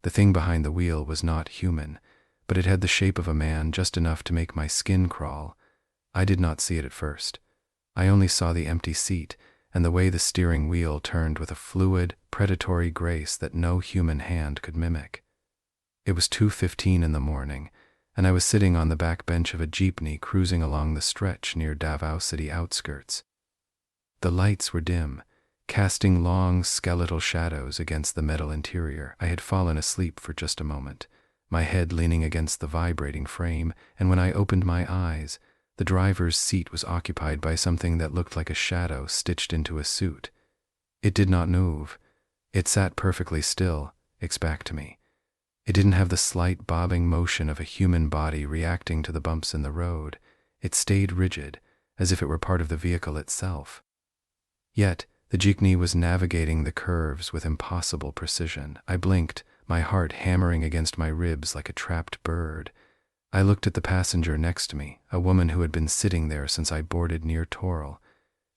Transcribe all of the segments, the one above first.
The thing behind the wheel was not human, but it had the shape of a man, just enough to make my skin crawl. I did not see it at first. I only saw the empty seat and the way the steering wheel turned with a fluid, predatory grace that no human hand could mimic. It was 2:15 in the morning, and I was sitting on the back bench of a jeepney cruising along the stretch near Davao City outskirts. The lights were dim, casting long, skeletal shadows against the metal interior. I had fallen asleep for just a moment, my head leaning against the vibrating frame, and when I opened my eyes, the driver's seat was occupied by something that looked like a shadow stitched into a suit. It did not move. It sat perfectly still, its back to me. It didn't have the slight bobbing motion of a human body reacting to the bumps in the road. It stayed rigid, as if it were part of the vehicle itself. Yet, the jeepney was navigating the curves with impossible precision. I blinked, my heart hammering against my ribs like a trapped bird. I looked at the passenger next to me, a woman who had been sitting there since I boarded near Toril.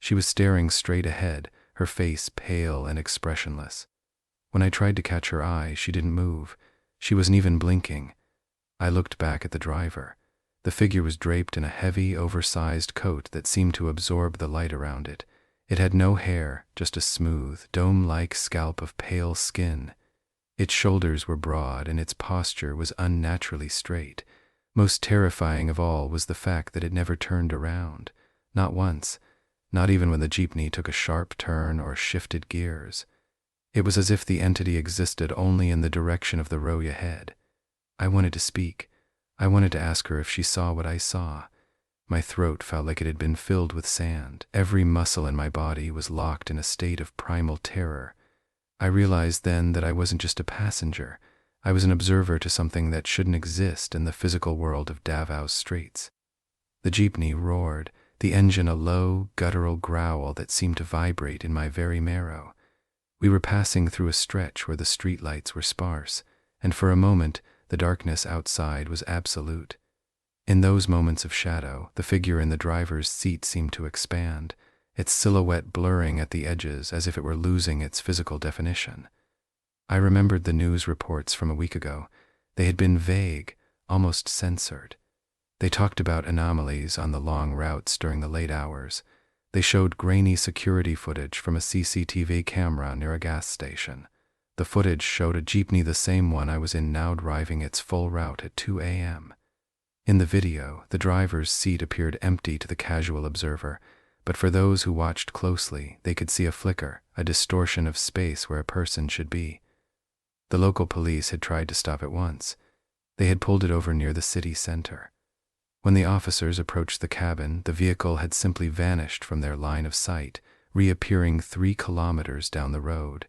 She was staring straight ahead, her face pale and expressionless. When I tried to catch her eye, she didn't move. She wasn't even blinking. I looked back at the driver. The figure was draped in a heavy, oversized coat that seemed to absorb the light around it. It had no hair, just a smooth, dome-like scalp of pale skin. Its shoulders were broad and its posture was unnaturally straight. Most terrifying of all was the fact that it never turned around. Not once, not even when the jeepney took a sharp turn or shifted gears. It was as if the entity existed only in the direction of the road ahead. I wanted to speak. I wanted to ask her if she saw what I saw. My throat felt like it had been filled with sand. Every muscle in my body was locked in a state of primal terror. I realized then that I wasn't just a passenger. I was an observer to something that shouldn't exist in the physical world of Davao's streets. The jeepney roared, the engine a low, guttural growl that seemed to vibrate in my very marrow. We were passing through a stretch where the streetlights were sparse, and for a moment the darkness outside was absolute. In those moments of shadow, the figure in the driver's seat seemed to expand, its silhouette blurring at the edges as if it were losing its physical definition. I remembered the news reports from a week ago. They had been vague, almost censored. They talked about anomalies on the long routes during the late hours. They showed grainy security footage from a CCTV camera near a gas station. The footage showed a jeepney, the same one I was in now, driving its full route at 2 a.m. In the video, the driver's seat appeared empty to the casual observer, but for those who watched closely, they could see a flicker, a distortion of space where a person should be. The local police had tried to stop it once. They had pulled it over near the city center. When the officers approached the cabin, the vehicle had simply vanished from their line of sight, reappearing 3 kilometers down the road.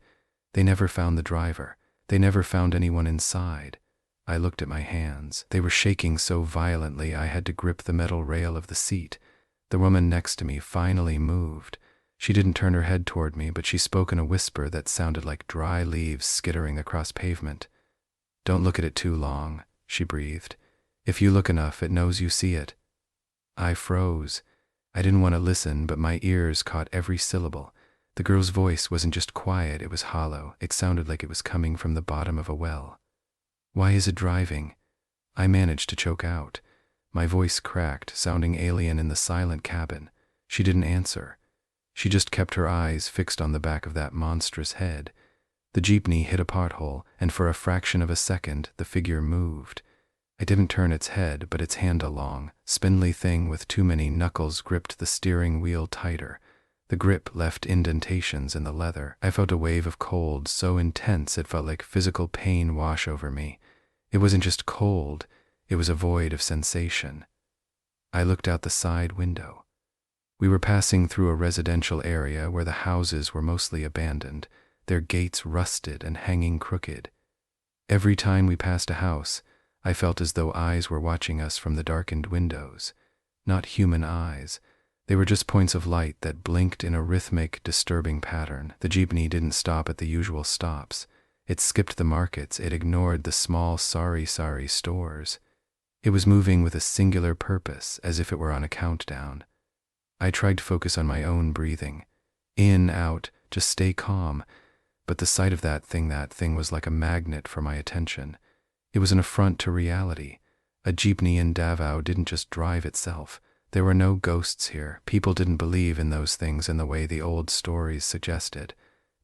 They never found the driver. They never found anyone inside. I looked at my hands. They were shaking so violently I had to grip the metal rail of the seat. The woman next to me finally moved. She didn't turn her head toward me, but she spoke in a whisper that sounded like dry leaves skittering across pavement. "Don't look at it too long," she breathed. "If you look enough, it knows you see it." I froze. I didn't want to listen, but my ears caught every syllable. The girl's voice wasn't just quiet, it was hollow. It sounded like it was coming from the bottom of a well. "Why is it driving?" I managed to choke out. My voice cracked, sounding alien in the silent cabin. She didn't answer. She just kept her eyes fixed on the back of that monstrous head. The jeepney hit a pothole, and for a fraction of a second, the figure moved. It didn't turn its head, but its hand, a long, spindly thing with too many knuckles, gripped the steering wheel tighter. The grip left indentations in the leather. I felt a wave of cold so intense it felt like physical pain wash over me. It wasn't just cold, it was a void of sensation. I looked out the side window. We were passing through a residential area where the houses were mostly abandoned, their gates rusted and hanging crooked. Every time we passed a house, I felt as though eyes were watching us from the darkened windows. Not human eyes. They were just points of light that blinked in a rhythmic, disturbing pattern. The jeepney didn't stop at the usual stops. It skipped the markets. It ignored the small sari stores. It was moving with a singular purpose, as if it were on a countdown. I tried to focus on my own breathing. In, out, just stay calm. but the sight of that thing was like a magnet for my attention. It was an affront to reality. A jeepney in Davao didn't just drive itself. There were no ghosts here. People didn't believe in those things in the way the old stories suggested.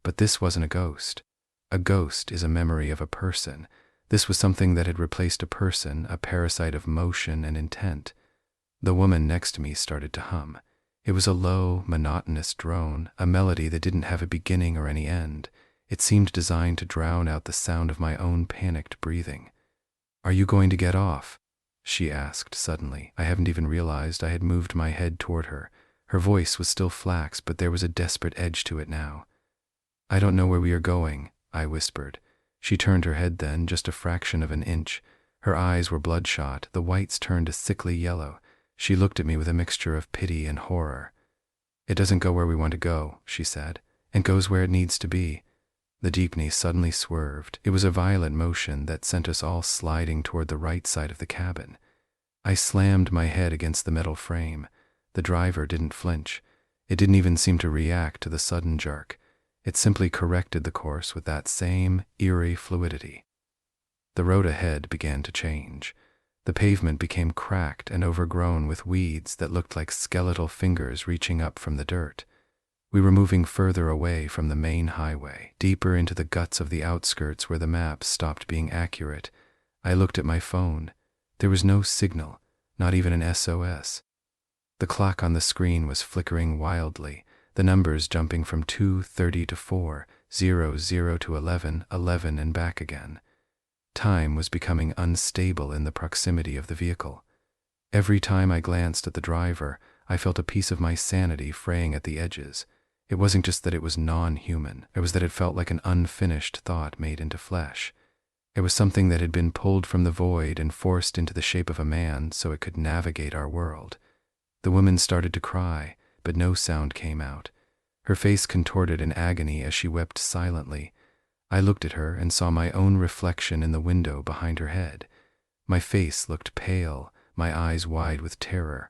But this wasn't a ghost. A ghost is a memory of a person. This was something that had replaced a person, a parasite of motion and intent. The woman next to me started to hum. It was a low, monotonous drone, a melody that didn't have a beginning or any end. It seemed designed to drown out the sound of my own panicked breathing. "Are you going to get off?" she asked suddenly. I hadn't even realized I had moved my head toward her. Her voice was still flax, but there was a desperate edge to it now. "I don't know where we are going," I whispered. She turned her head then, just a fraction of an inch. Her eyes were bloodshot, the whites turned a sickly yellow. She looked at me with a mixture of pity and horror. "It doesn't go where we want to go," she said, "and goes where it needs to be." The jeepney suddenly swerved. It was a violent motion that sent us all sliding toward the right side of the cabin. I slammed my head against the metal frame. The driver didn't flinch. It didn't even seem to react to the sudden jerk. It simply corrected the course with that same eerie fluidity. The road ahead began to change. The pavement became cracked and overgrown with weeds that looked like skeletal fingers reaching up from the dirt. We were moving further away from the main highway, deeper into the guts of the outskirts where the maps stopped being accurate. I looked at my phone. There was no signal, not even an SOS. The clock on the screen was flickering wildly, the numbers jumping from 2:30 to 4, 00 to 11, 11 and back again. Time was becoming unstable in the proximity of the vehicle. Every time I glanced at the driver, I felt a piece of my sanity fraying at the edges. It wasn't just that it was non-human. It was that it felt like an unfinished thought made into flesh. It was something that had been pulled from the void and forced into the shape of a man so it could navigate our world. The woman started to cry, but no sound came out. Her face contorted in agony as she wept silently. I looked at her and saw my own reflection in the window behind her head. My face looked pale, my eyes wide with terror.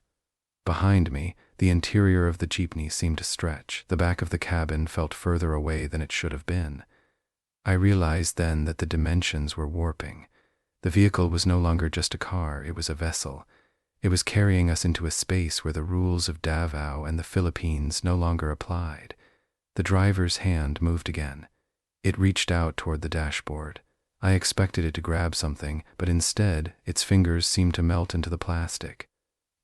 Behind me, the interior of the jeepney seemed to stretch. The back of the cabin felt further away than it should have been. I realized then that the dimensions were warping. The vehicle was no longer just a car, it was a vessel. It was carrying us into a space where the rules of Davao and the Philippines no longer applied. The driver's hand moved again. It reached out toward the dashboard. I expected it to grab something, but instead, its fingers seemed to melt into the plastic.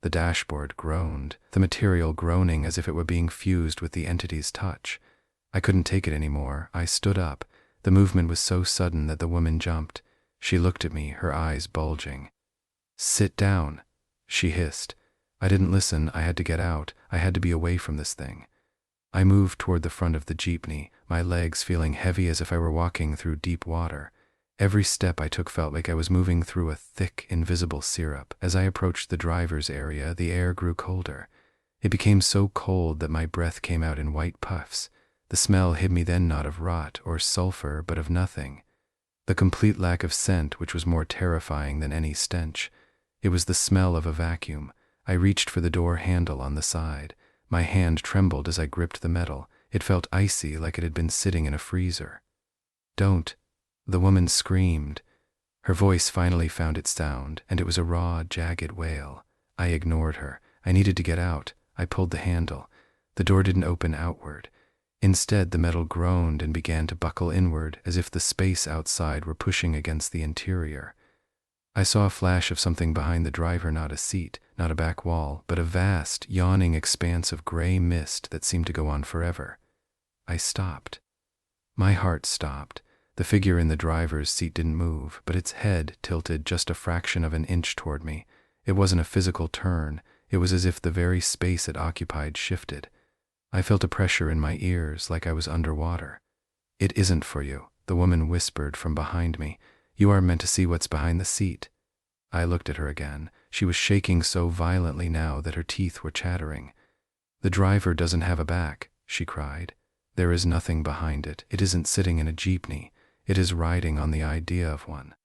The dashboard groaned, the material groaning as if it were being fused with the entity's touch. I couldn't take it anymore. I stood up. The movement was so sudden that the woman jumped. She looked at me, her eyes bulging. "Sit down," she hissed. I didn't listen. I had to get out. I had to be away from this thing. I moved toward the front of the jeepney, my legs feeling heavy as if I were walking through deep water. Every step I took felt like I was moving through a thick, invisible syrup. As I approached the driver's area, the air grew colder. It became so cold that my breath came out in white puffs. The smell hit me then not of rot or sulfur, but of nothing. The complete lack of scent, which was more terrifying than any stench. It was the smell of a vacuum. I reached for the door handle on the side. My hand trembled as I gripped the metal. It felt icy, like it had been sitting in a freezer. "Don't!" The woman screamed. Her voice finally found its sound, and it was a raw, jagged wail. I ignored her. I needed to get out. I pulled the handle. The door didn't open outward. Instead, the metal groaned and began to buckle inward, as if the space outside were pushing against the interior. I saw a flash of something behind the driver, not a seat, not a back wall, but a vast, yawning expanse of gray mist that seemed to go on forever. I stopped. My heart stopped. The figure in the driver's seat didn't move, but its head tilted just a fraction of an inch toward me. It wasn't a physical turn. It was as if the very space it occupied shifted. I felt a pressure in my ears, like I was underwater. "It isn't for you," the woman whispered from behind me. "You are meant to see what's behind the seat." I looked at her again. She was shaking so violently now that her teeth were chattering. "The driver doesn't have a back," she cried. "There is nothing behind it. It isn't sitting in a jeepney. It is riding on the idea of one."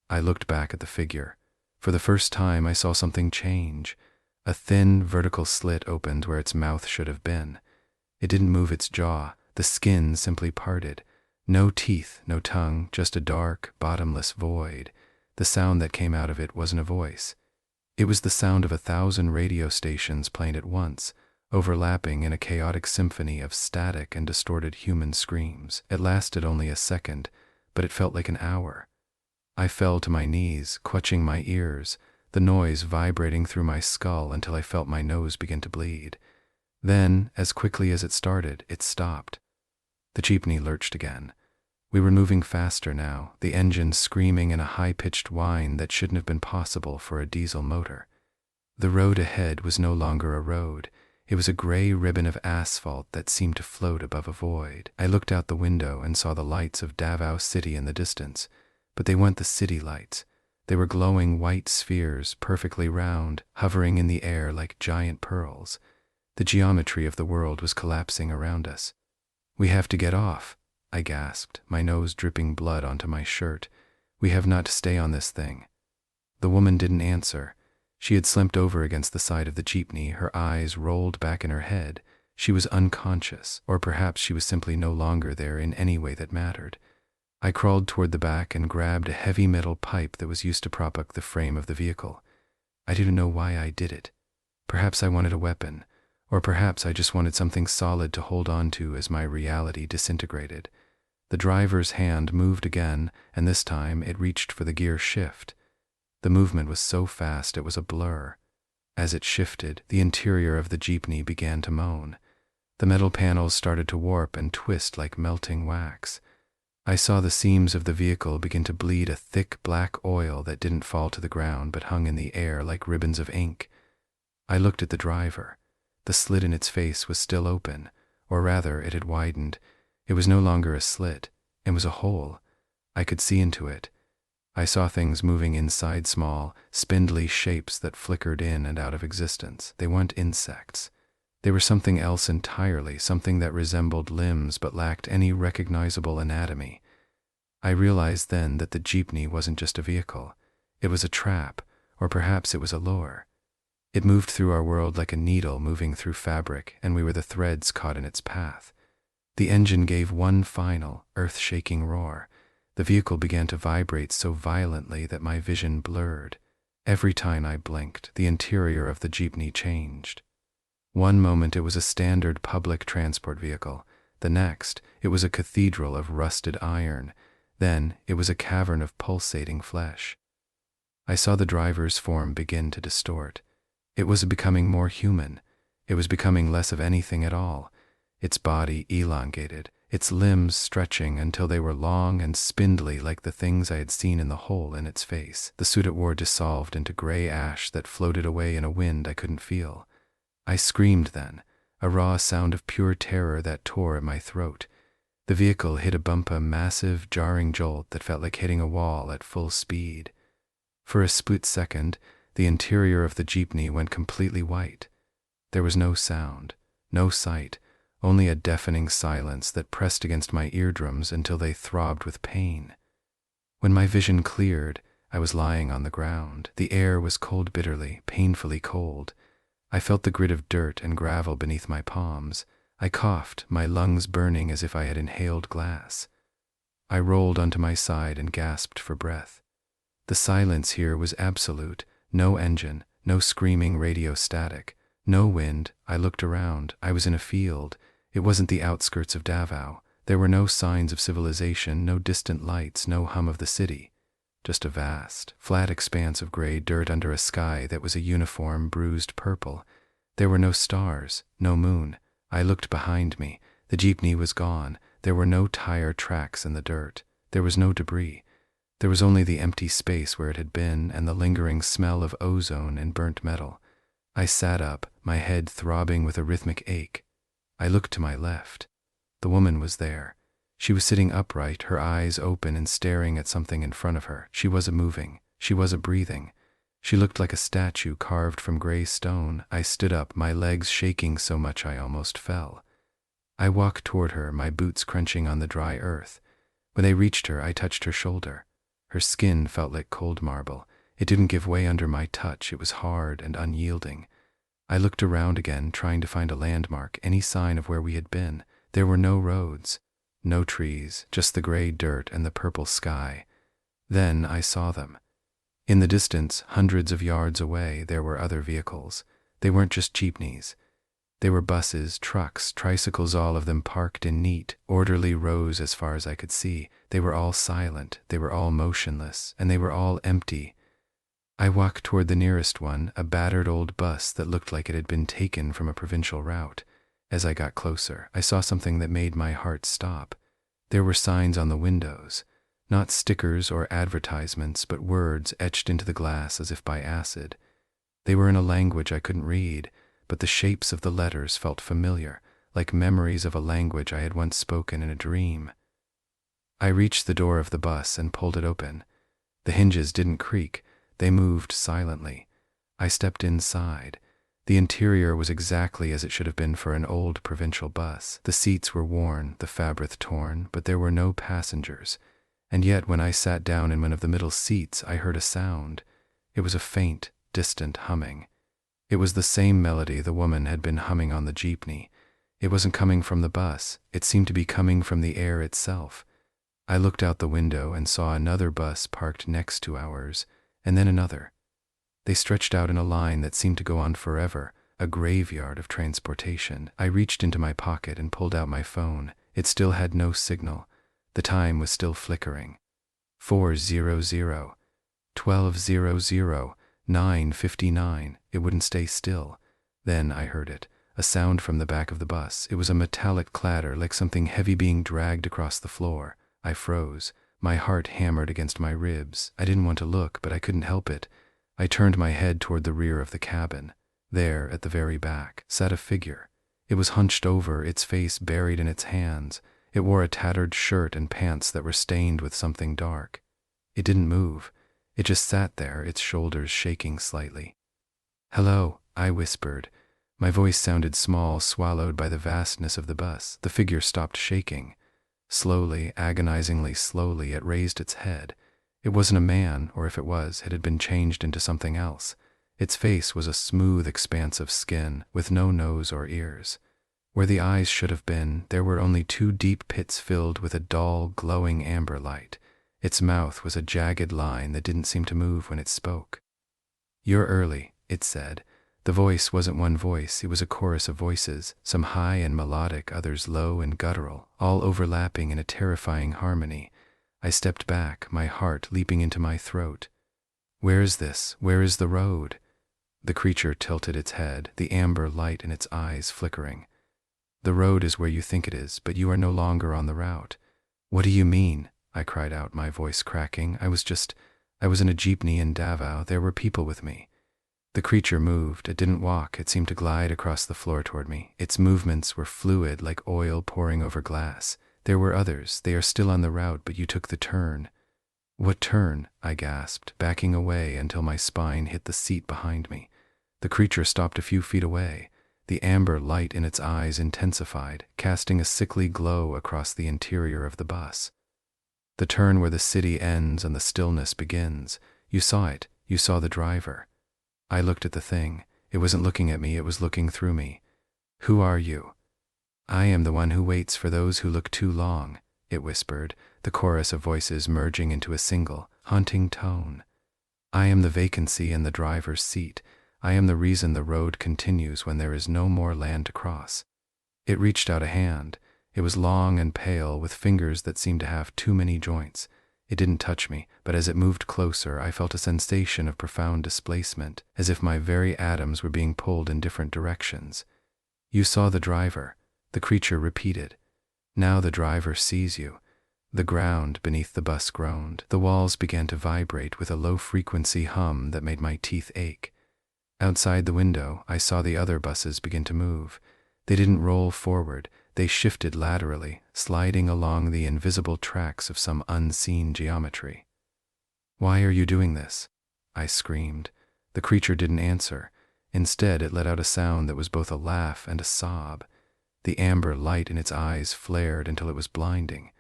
I looked back at the figure. For the first time, I saw something change. A thin, vertical slit opened where its mouth should have been. It didn't move its jaw. The skin simply parted. No teeth, no tongue, just a dark, bottomless void. The sound that came out of it wasn't a voice. It was the sound of 1,000 radio stations playing at once, overlapping in a chaotic symphony of static and distorted human screams. It lasted only a second, but it felt like an hour. I fell to my knees, clutching my ears, the noise vibrating through my skull until I felt my nose begin to bleed. Then, as quickly as it started, it stopped. The jeepney lurched again. We were moving faster now, the engine screaming in a high-pitched whine that shouldn't have been possible for a diesel motor. The road ahead was no longer a road. It was a gray ribbon of asphalt that seemed to float above a void. I looked out the window and saw the lights of Davao City in the distance, but they weren't the city lights. They were glowing white spheres, perfectly round, hovering in the air like giant pearls. The geometry of the world was collapsing around us. "We have to get off," I gasped, my nose dripping blood onto my shirt. "We have not to stay on this thing." The woman didn't answer. She had slumped over against the side of the jeepney, her eyes rolled back in her head. She was unconscious, or perhaps she was simply no longer there in any way that mattered. I crawled toward the back and grabbed a heavy metal pipe that was used to prop up the frame of the vehicle. I didn't know why I did it. Perhaps I wanted a weapon, or perhaps I just wanted something solid to hold on to as my reality disintegrated. The driver's hand moved again, and this time it reached for the gear shift. The movement was so fast it was a blur. As it shifted, the interior of the jeepney began to moan. The metal panels started to warp and twist like melting wax. I saw the seams of the vehicle begin to bleed a thick black oil that didn't fall to the ground but hung in the air like ribbons of ink. I looked at the driver. The slit in its face was still open, or rather, it had widened. It was no longer a slit, it was a hole. I could see into it. I saw things moving inside, small, spindly shapes that flickered in and out of existence. They weren't insects. They were something else entirely, something that resembled limbs but lacked any recognizable anatomy. I realized then that the jeepney wasn't just a vehicle. It was a trap, or perhaps it was a lure. It moved through our world like a needle moving through fabric, and we were the threads caught in its path. The engine gave one final, earth-shaking roar. The vehicle began to vibrate so violently that my vision blurred. Every time I blinked, the interior of the jeepney changed. One moment it was a standard public transport vehicle. The next, it was a cathedral of rusted iron. Then, it was a cavern of pulsating flesh. I saw the driver's form begin to distort. It was becoming more human. It was becoming less of anything at all. Its body elongated, its limbs stretching until they were long and spindly like the things I had seen in the hole in its face. The suit it wore dissolved into gray ash that floated away in a wind I couldn't feel. I screamed then, a raw sound of pure terror that tore at my throat. The vehicle hit a bump, a massive, jarring jolt that felt like hitting a wall at full speed. For a split second, the interior of the jeepney went completely white. There was no sound, no sight, only a deafening silence that pressed against my eardrums until they throbbed with pain. When my vision cleared, I was lying on the ground. The air was cold, bitterly, painfully cold. I felt the grit of dirt and gravel beneath my palms. I coughed, my lungs burning as if I had inhaled glass. I rolled onto my side and gasped for breath. The silence here was absolute. No engine, no screaming radio static, no wind. I looked around. I was in a field. It wasn't the outskirts of Davao. There were no signs of civilization, no distant lights, no hum of the city. Just a vast, flat expanse of gray dirt under a sky that was a uniform, bruised purple. There were no stars, no moon. I looked behind me. The jeepney was gone. There were no tire tracks in the dirt. There was no debris. There was only the empty space where it had been and the lingering smell of ozone and burnt metal. I sat up, my head throbbing with a rhythmic ache. I looked to my left. The woman was there. She was sitting upright, her eyes open and staring at something in front of her. She wasn't moving. She wasn't breathing. She looked like a statue carved from gray stone. I stood up, my legs shaking so much I almost fell. I walked toward her, my boots crunching on the dry earth. When I reached her, I touched her shoulder. Her skin felt like cold marble. It didn't give way under my touch. It was hard and unyielding. I looked around again, trying to find a landmark, any sign of where we had been. There were no roads, No trees, just the gray dirt and the purple sky. Then I saw them. In the distance, hundreds of yards away, there were other vehicles. They weren't just jeepneys. They were buses, trucks, tricycles, all of them parked in neat, orderly rows as far as I could see. They were all silent, they were all motionless, and they were all empty. I walked toward the nearest one, a battered old bus that looked like it had been taken from a provincial route. As I got closer, I saw something that made my heart stop. There were signs on the windows. Not stickers or advertisements, but words etched into the glass as if by acid. They were in a language I couldn't read, but the shapes of the letters felt familiar, like memories of a language I had once spoken in a dream. I reached the door of the bus and pulled it open. The hinges didn't creak, they moved silently. I stepped inside. The interior was exactly as it should have been for an old provincial bus. The seats were worn, the fabric torn, but there were no passengers. And yet when I sat down in one of the middle seats, I heard a sound. It was a faint, distant humming. It was the same melody the woman had been humming on the jeepney. It wasn't coming from the bus. It seemed to be coming from the air itself. I looked out the window and saw another bus parked next to ours, and then another. They stretched out in a line that seemed to go on forever, a graveyard of transportation. I reached into my pocket and pulled out my phone. It still had no signal. The time was still flickering. 4:00, 12:00, 9:59. It wouldn't stay still. Then I heard it, a sound from the back of the bus. It was a metallic clatter, like something heavy being dragged across the floor. I froze. My heart hammered against my ribs. I didn't want to look, but I couldn't help it. I turned my head toward the rear of the cabin. There, at the very back, sat a figure. It was hunched over, its face buried in its hands. It wore a tattered shirt and pants that were stained with something dark. It didn't move. It just sat there, its shoulders shaking slightly. "Hello," I whispered. My voice sounded small, swallowed by the vastness of the bus. The figure stopped shaking. Slowly, agonizingly slowly, it raised its head. It wasn't a man, or if it was, it had been changed into something else. Its face was a smooth expanse of skin, with no nose or ears. Where the eyes should have been, there were only two deep pits filled with a dull, glowing amber light. Its mouth was a jagged line that didn't seem to move when it spoke. "You're early," it said. The voice wasn't one voice, it was a chorus of voices, some high and melodic, others low and guttural, all overlapping in a terrifying harmony. I stepped back, my heart leaping into my throat. "Where is this? Where is the road?" The creature tilted its head, the amber light in its eyes flickering. "The road is where you think it is, but you are no longer on the route." "What do you mean?" I cried out, my voice cracking. I was in a jeepney in Davao. There were people with me. The creature moved. It didn't walk. It seemed to glide across the floor toward me. Its movements were fluid, like oil pouring over glass. "There were others. They are still on the route, but you took the turn." "What turn?" I gasped, backing away until my spine hit the seat behind me. The creature stopped a few feet away. The amber light in its eyes intensified, casting a sickly glow across the interior of the bus. "The turn where the city ends and the stillness begins. You saw it. You saw the driver." I looked at the thing. It wasn't looking at me, it was looking through me. "Who are you?" "I am the one who waits for those who look too long," it whispered, the chorus of voices merging into a single, haunting tone. "I am the vacancy in the driver's seat. I am the reason the road continues when there is no more land to cross." It reached out a hand. It was long and pale, with fingers that seemed to have too many joints. It didn't touch me, but as it moved closer, I felt a sensation of profound displacement, as if my very atoms were being pulled in different directions. "You saw the driver," the creature repeated. "Now the driver sees you." The ground beneath the bus groaned. The walls began to vibrate with a low-frequency hum that made my teeth ache. Outside the window, I saw the other buses begin to move. They didn't roll forward. They shifted laterally, sliding along the invisible tracks of some unseen geometry. "Why are you doing this?" I screamed. The creature didn't answer. Instead, it let out a sound that was both a laugh and a sob. The amber light in its eyes flared until it was blinding.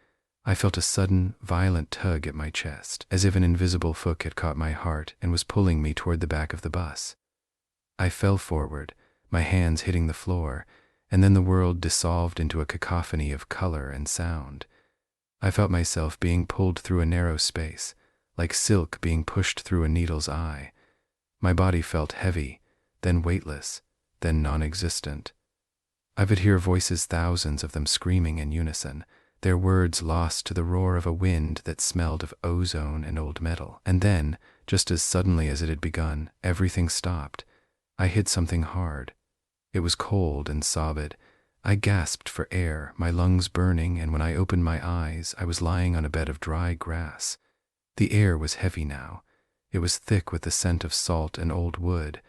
I felt a sudden, violent tug at my chest, as if an invisible foot had caught my heart and was pulling me toward the back of the bus. I fell forward, my hands hitting the floor, and then the world dissolved into a cacophony of color and sound. I felt myself being pulled through a narrow space, like silk being pushed through a needle's eye. My body felt heavy, then weightless, then non-existent. I could hear voices, thousands of them screaming in unison, their words lost to the roar of a wind that smelled of ozone and old metal. And then, just as suddenly as it had begun, everything stopped. I hit something hard. It was cold and solid. I gasped for air, my lungs burning, and when I opened my eyes, I was lying on a bed of dry grass. The air was heavy now. It was thick with the scent of salt and old wood.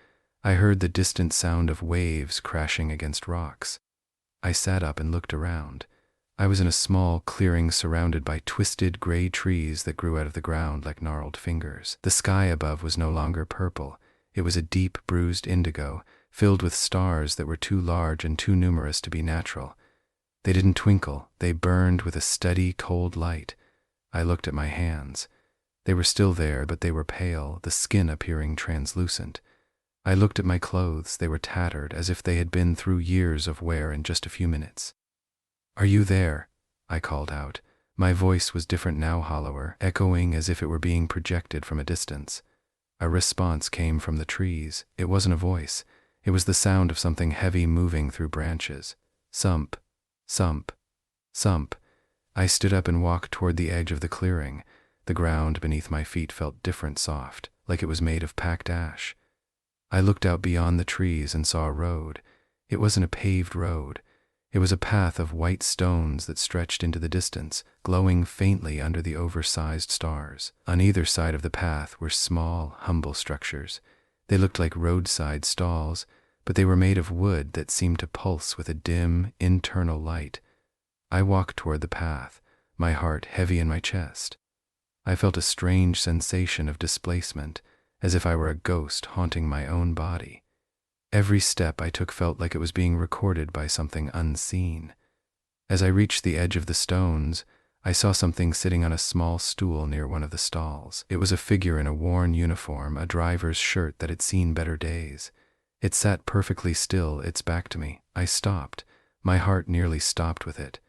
I heard the distant sound of waves crashing against rocks. I sat up and looked around. I was in a small clearing surrounded by twisted gray trees that grew out of the ground like gnarled fingers. The sky above was no longer purple. It was a deep, bruised indigo, filled with stars that were too large and too numerous to be natural. They didn't twinkle. They burned with a steady, cold light. I looked at my hands. They were still there, but they were pale, the skin appearing translucent. I looked at my clothes. They were tattered, as if they had been through years of wear in just a few minutes. "Are you there?" I called out. My voice was different now, hollower, echoing as if it were being projected from a distance. A response came from the trees. It wasn't a voice. It was the sound of something heavy moving through branches. Sump, sump, sump. I stood up and walked toward the edge of the clearing. The ground beneath my feet felt different, soft, like it was made of packed ash. I looked out beyond the trees and saw a road. It wasn't a paved road. It was a path of white stones that stretched into the distance, glowing faintly under the oversized stars. On either side of the path were small, humble structures. They looked like roadside stalls, but they were made of wood that seemed to pulse with a dim, internal light. I walked toward the path, my heart heavy in my chest. I felt a strange sensation of displacement, as if I were a ghost haunting my own body. Every step I took felt like it was being recorded by something unseen. As I reached the edge of the stones, I saw something sitting on a small stool near one of the stalls. It was a figure in a worn uniform, a driver's shirt that had seen better days. It sat perfectly still, its back to me. I stopped. My heart nearly stopped with it.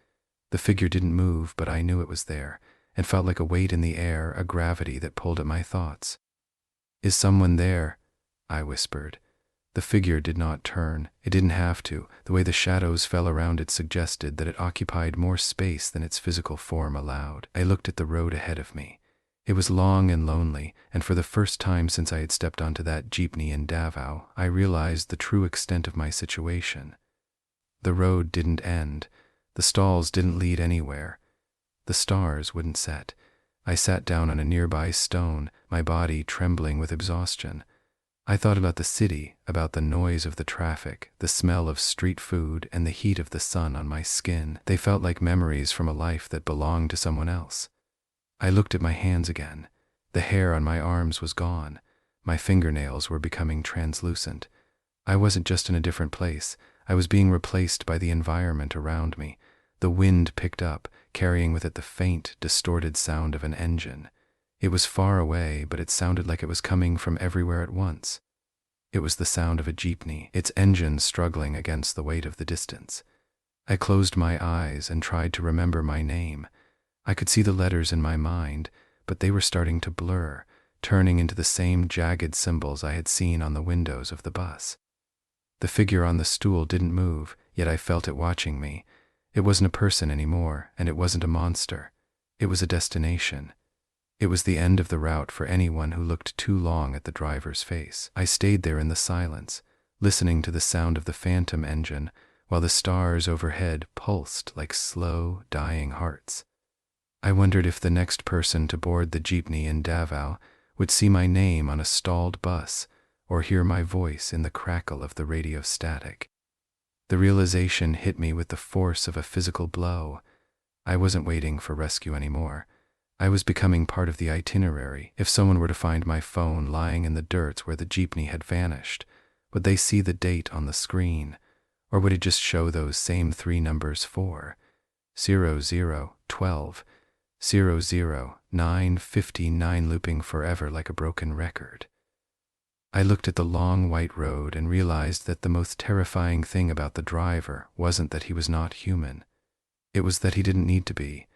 The figure didn't move, but I knew it was there, and felt like a weight in the air, a gravity that pulled at my thoughts. "Is someone there?" I whispered. The figure did not turn. It didn't have to. The way the shadows fell around it suggested that it occupied more space than its physical form allowed. I looked at the road ahead of me. It was long and lonely, and for the first time since I had stepped onto that jeepney in Davao, I realized the true extent of my situation. The road didn't end. The stalls didn't lead anywhere. The stars wouldn't set. I sat down on a nearby stone, my body trembling with exhaustion. I thought about the city, about the noise of the traffic, the smell of street food, and the heat of the sun on my skin. They felt like memories from a life that belonged to someone else. I looked at my hands again. The hair on my arms was gone. My fingernails were becoming translucent. I wasn't just in a different place. I was being replaced by the environment around me. The wind picked up, carrying with it the faint, distorted sound of an engine. It was far away, but it sounded like it was coming from everywhere at once. It was the sound of a jeepney, its engine struggling against the weight of the distance. I closed my eyes and tried to remember my name. I could see the letters in my mind, but they were starting to blur, turning into the same jagged symbols I had seen on the windows of the bus. The figure on the stool didn't move, yet I felt it watching me. It wasn't a person anymore, and it wasn't a monster. It was a destination. It was the end of the route for anyone who looked too long at the driver's face. I stayed there in the silence, listening to the sound of the phantom engine, while the stars overhead pulsed like slow, dying hearts. I wondered if the next person to board the jeepney in Davao would see my name on a stalled bus or hear my voice in the crackle of the radio static. The realization hit me with the force of a physical blow. I wasn't waiting for rescue anymore. I was becoming part of the itinerary. If someone were to find my phone lying in the dirt where the jeepney had vanished, would they see the date on the screen? Or would it just show those same three numbers 4:00:12, 00:9:59 looping forever like a broken record? I looked at the long white road and realized that the most terrifying thing about the driver wasn't that he was not human. It was that he didn't need to be.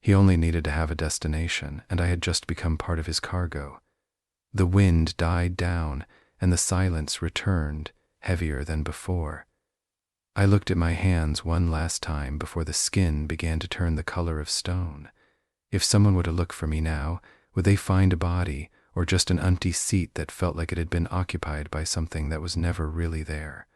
He only needed to have a destination, and I had just become part of his cargo. The wind died down, and the silence returned, heavier than before. I looked at my hands one last time before the skin began to turn the color of stone. If someone were to look for me now, would they find a body, or just an empty seat that felt like it had been occupied by something that was never really there?